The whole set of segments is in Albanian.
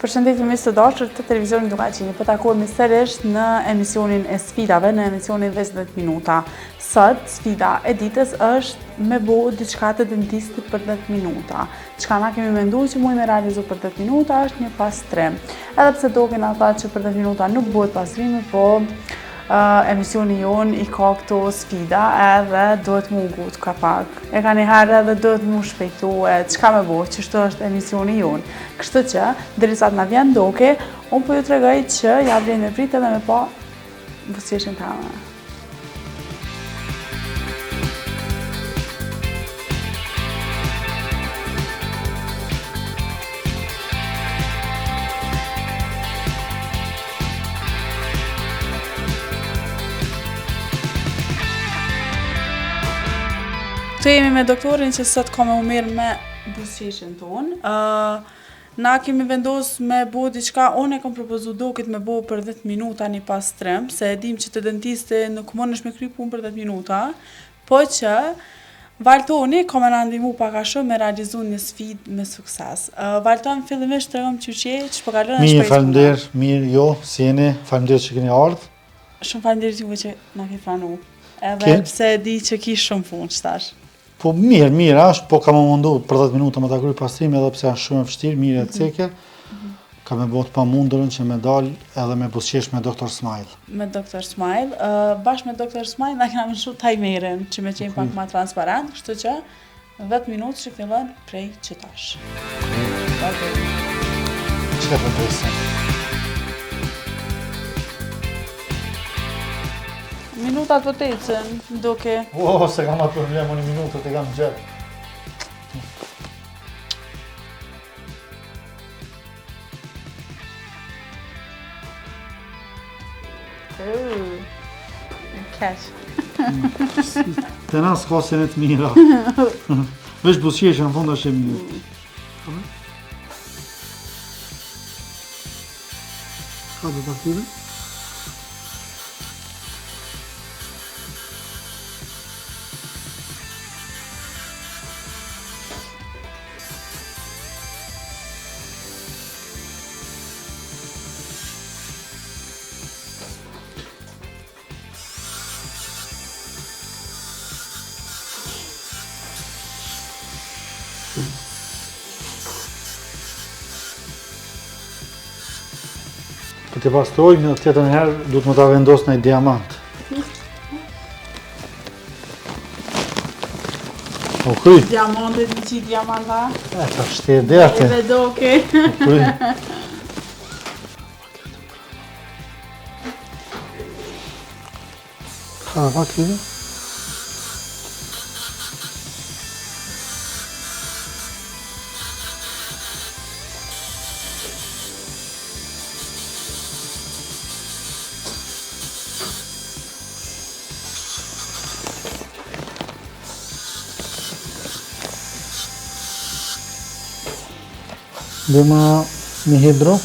Përshëndetje miq të dashur të televizionit Dukaçini. Po takohemi sërish në emisionin e sfidave, në emisionin 20 minuta. Sot sfida e ditës është me bo diçka të dentistit për 10 minuta. Çka na kemi menduar që mund me realizu për 10 minuta është një pastrim. Edhe pse doken ata që për 10 minuta nuk bëhet pastrimi, po emisioni jon i ka këto sfida edhe duhet mu ngut ka pak. E ka një herë edhe duhet mu shpejtu çka me bo, që shto është emisioni jon. Kështu që, derisa të na vjen doke, unë po ju tregoj që ja vjen me prit edhe me pa buzëqeshjen tënde. Këtu jemi me doktorin që sot ka me u mirë me buzëqeshjen tonë. Na kemi vendos me bo diçka, unë e kam propozu dokit me bo për 10 minuta një pastrim, se e dim që të dentisti nuk mundesh me kry punë për 10 minuta, po që Valtoni ka me na ndihmu pak a shumë me realizu një sfidë me sukses. Valton, fillimisht tregom qyqe, që po kalon e shpejt. Mirë, faleminderit, mirë, jo, si jeni, faleminderit që keni ardhur. Shumë faleminderit juve që na ke pranu. Edhe pse e di që ki shumë punë qëtash. Po mirë është, po ka më mundu për 10 minuta me ta kryj pastrimin edhe pse është shumë e vështirë, mirë e ceke. Ka me bot pa mundurën që me dal edhe me buzëqesh me Dr. Smile. Me Dr. Smile, bashkë me Dr. Smile na kena mëshu tajmerin që me qenë pak ma transparent, kështu që 10 minutë që fillon prej qëtash. Që të presim? Minutat po të ecën, duke. Se kam atë problem, një minutët e kam gjerë. Keq. Të na s'ka se në të mira. Vesh buzëqeshja në fund është e mirë. Ka dhe taktive? Për të pastroj, në tjetër herë, du të më ta vendos në i diamant. O kryj? Diamantet në qi diamanta? Ta shte e derte. Edhe doke. O kryj. Ka dhe pak lidi? Dhe ma një hidro.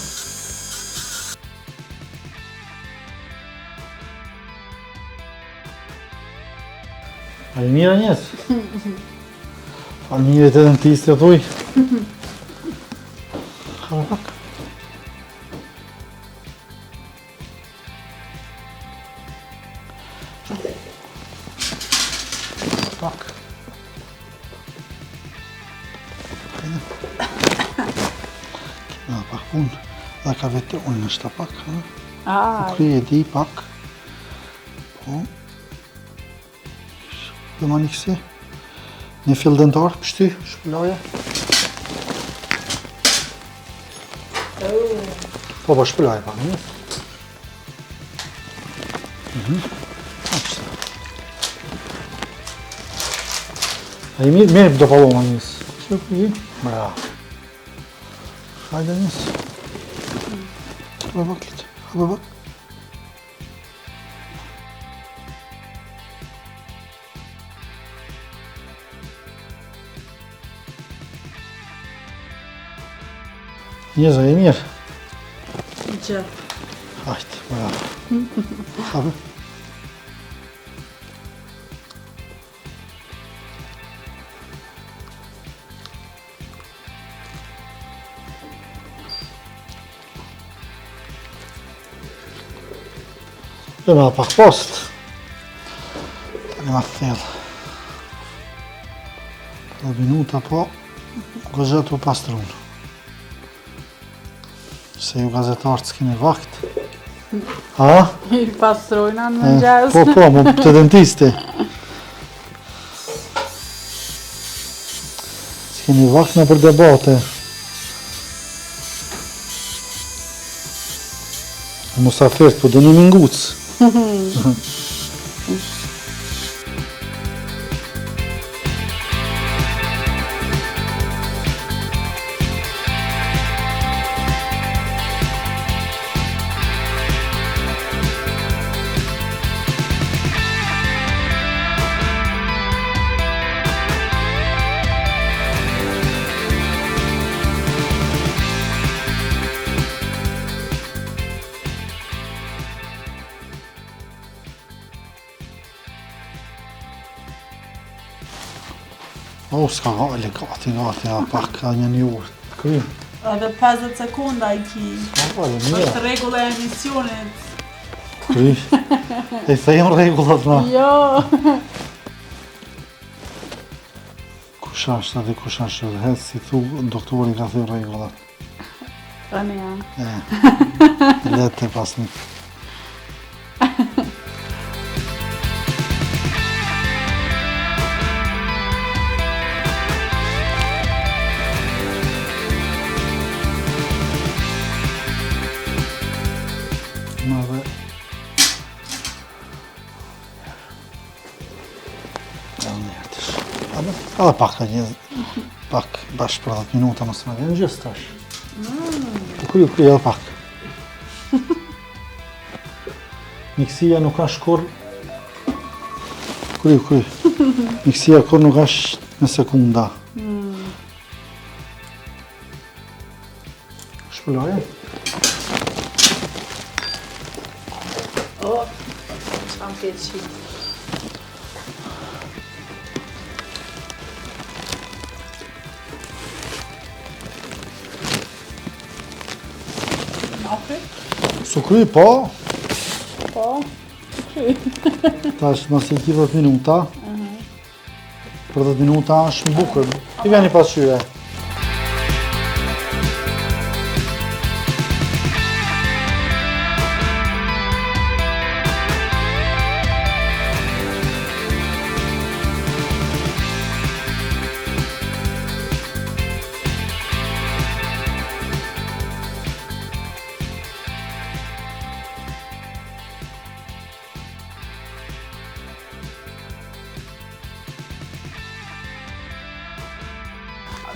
Falimira njës. Falimirit e dentistë të tuj. Ka pak. Pak. Pak punë, dhe ka vete unë në shta pak, po kryj e di pak, po, dhe ma një kësi, një fill dentar, pështy, shpëllaja. Po shpëllaja pak njës. A i mirë do paloma njës. Që kryj? Bravo. Hajde njës. Hajde bak litë. Hajde bak. Njëza e mirë. Gjë. Hajde, bravo. Hajde. Lëma pak post. Tani ma thellë. 10 minuta po, gëzhet u pastrun. Se ju gazetarët s'kini vakt. Ha? I pastrojna në mëngjes. Po, mu të dentisti. S'kini vakt në për debate. Musafirët po dëni minguc. O, s'ka gati, pak, ka një orë. Krym. Edhe 50 sekunda i ki. Është rregulla e emisionit. Kry. E thejmë rregullat na. Jo. Kush është edhe kush është edhe, si thu, doktori ka thënë rregullat. Tani ja. Letë pas një. Edhe pak ka një, pak bashkë për 10 minuta mësë me vjenë gjës tash. Kry edhe pak. Miksia nuk ka shkur. Kry. Miksia kur nuk ka në sekunda. Shpëlloje. O, qam këtë qitë. Sukry, po. Po, sukry. Tash mësë i ki 10 minuta. Për 10 minuta është në bukër. I vjeni pasqyre.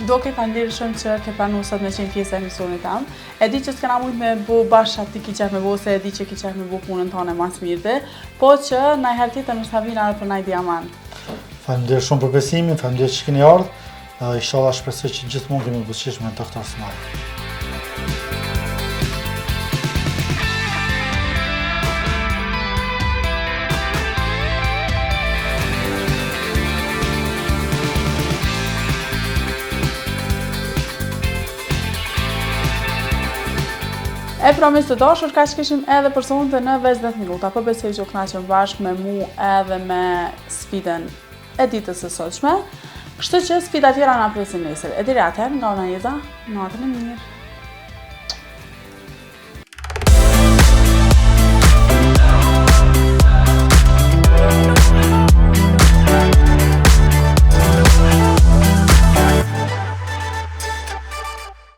Doke falënderishëm që ke pranu sot me qenë pjesë e emisionit tam. E di që s'kena mujt me bu bashkë aty ki qef me bu, se e di që ki qef me bu punën tone mas mirëte, po që na herë tjetër nështë vina edhe për naj diamant. Faleminderit shumë për besimin, faleminderit që keni ardhur. Inshallah shpresoj që gjithmonë kemi buzëqesh me doktor Smaj. E promis të dashur, ka që kishim edhe për sonte në 20 minuta, po besoj që u kënaqëm bashkë me mu edhe me sfidën e ditës së sotshme. Kështu që sfida tjera na presin nesër. E deri atëherë, nga Ona Jeza, natën e mirë.